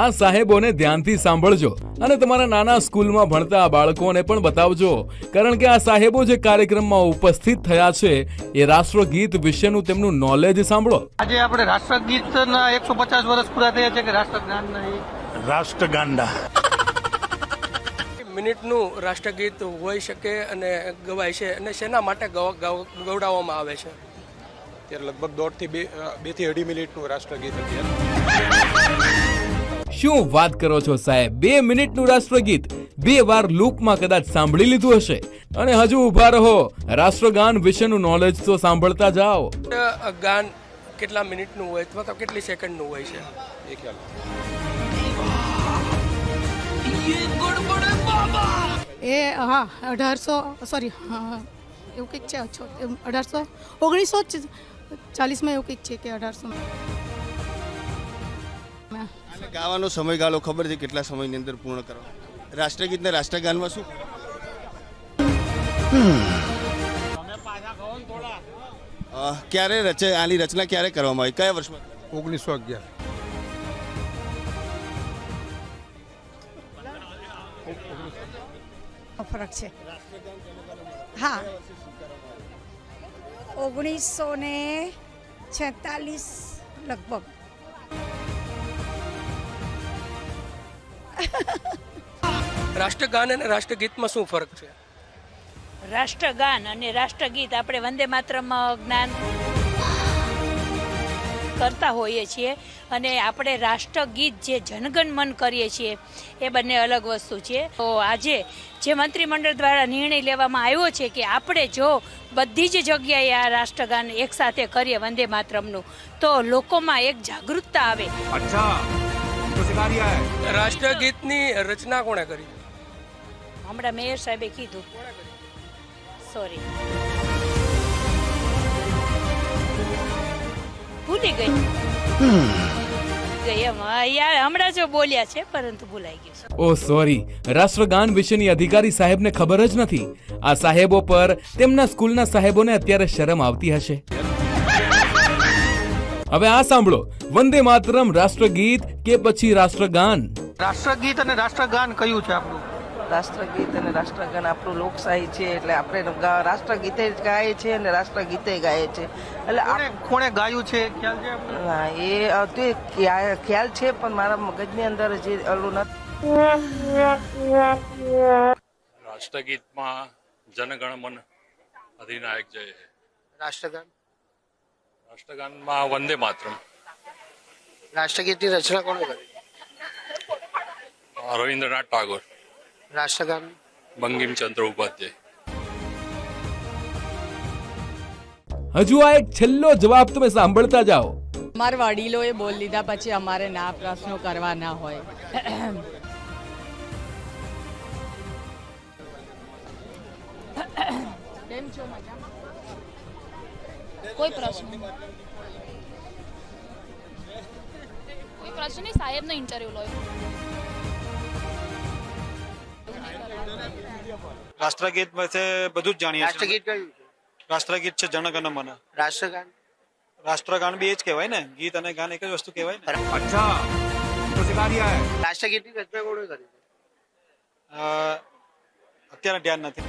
આ સાહેબોને ધ્યાનથી સાંભળજો અને તમારા નાના સ્કૂલમાં ભણતા બાળકોને પણ બતાવજો, કારણ કે આ સાહેબો જે કાર્યક્રમમાં ઉપસ્થિત થયા છે એ રાષ્ટ્રગીત વિશેનું તેમનું નોલેજ સાંભળો. આજે આપણે રાષ્ટ્રગીતના 150 વર્ષ પૂરા થયા છે કે રાષ્ટ્રગાનના રાષ્ટ્રગાંડા મિનિટનું રાષ્ટ્રગીત હોઈ શકે અને ગવાય છે, અને શેના માટે ગવડાવવામાં આવે છે? ત્યારે લગભગ 2 થી 2.5 મિનિટનું રાષ્ટ્રગીત હતું. શું વાત કરો છો સાહેબ? 2 મિનિટનું રાષ્ટ્રગીત 2 વાર લૂપમાં કદાચ સાંભળી લીધું હશે અને હજુ ઊભા રહો. રાષ્ટ્રગાન વિશેનું નોલેજ તો સાંભળતા જાઓ. ગાન કેટલા મિનિટનું હોય અથવા તો કેટલી સેકન્ડનું હોય છે? એ ખ્યાલ એ હા 1800 સોરી હા એવું કંઈક છે 1940માં એવું કંઈક છે કે 1800માં. ગાવાનો સમયગાળો ખબર છે કેટલા સમયની અંદર પૂર્ણ કરવા? રાષ્ટ્રગીતને રાષ્ટ્રગાનમાં શું ક્યારે આની રચના ક્યારે કરવામાં આવી, કયા વર્ષમાં? 1911. ફરક છે. હા 1946 લગભગ. રાષ્ટ્રગાન અને રાષ્ટ્રગીતમાં શું ફરક છે? રાષ્ટ્રગાન અને રાષ્ટ્રગીત આપણે વંદે માતરમ જ્ઞાન કરતા હોઈએ છીએ, અને આપણે રાષ્ટ્રગીત જે જનગણ મન કરીએ છીએ એ બંને અલગ વસ્તુ છે. તો આજે જે મંત્રીમંડળ દ્વારા નિર્ણય લેવામાં આવ્યો છે કે આપણે જો બધી જ જગ્યાએ આ રાષ્ટ્રગાન એકસાથે કરીએ વંદે માતરમનું, તો લોકોમાં એક જાગૃતતા આવે. રાષ્ટ્રગીતની રચના કોણે કરી? હમણાં મેયર સાહેબે કીધું. સોરી, ભૂલી ગઈ એમ યાર, હમણાં જો બોલ્યા છે પરંતુ ભૂલાઈ ગયું. ઓ સોરી, રાષ્ટ્રગાન વિશેની અધિકારી સાહેબને ખબર જ નથી. આ સાહેબો પર તેમના સ્કૂલના સાહેબોને અત્યારે શરમ આવતી હશે. હવે આ સાંભળો, વંદે માતરમ રાષ્ટ્રગીત કે પછી રાષ્ટ્રગાન? રાષ્ટ્રગીત અને રાષ્ટ્રગાન કયું છે આપણું? રાષ્ટ્રગીત અને રાષ્ટ્રગાન આપણું લોકશાહી છે, એટલે આપણે રાષ્ટ્રગીતે જ ગાય છે અને રાષ્ટ્રગીતે ગાય છે. એટલે કોણે ગાયું છે ખ્યાલ છે આપણને? ના એ ખ્યાલ છે પણ મારા મગજની અંદર જે ઓલું નથી. રાષ્ટ્રગીતમાં જનગણ મન અધિનાયક જય હે. રાષ્ટ્રગાન રાષ્ટ્રગાનમાં વંદે માતરમ. રાષ્ટ્રગીતની રચના કોણે કરી? રવિન્દ્રનાથ ટાગોર. રાષ્ટ્રગાન બંકિમચંદ્ર ઉપાધ્યાય. હજુ આ એક છેલ્લો જવાબ તમે સાંભળતા જાઓ. અમારા વડીલોએ બોલ લીધા પછી અમારે ના પ્રશ્નો કરવા ના હોય. કેમ છો? મજામાં? કોઈ પ્રશ્ન નહીં, સાહેબનો ઇન્ટરવ્યુ લો. રાષ્ટ્રગીત વિશે બધું જ જાણીએ. રાષ્ટ્રગીત કયું છે? રાષ્ટ્રગીત છે જનગણ મન. રાષ્ટ્રગાન રાષ્ટ્રગાન બી એ જ કહેવાય ને, ગીત અને ગાન એક જ વસ્તુ કહેવાય ને. રાષ્ટ્રગીતની રચના કોણે કરી? અત્યારે ધ્યાન નથી.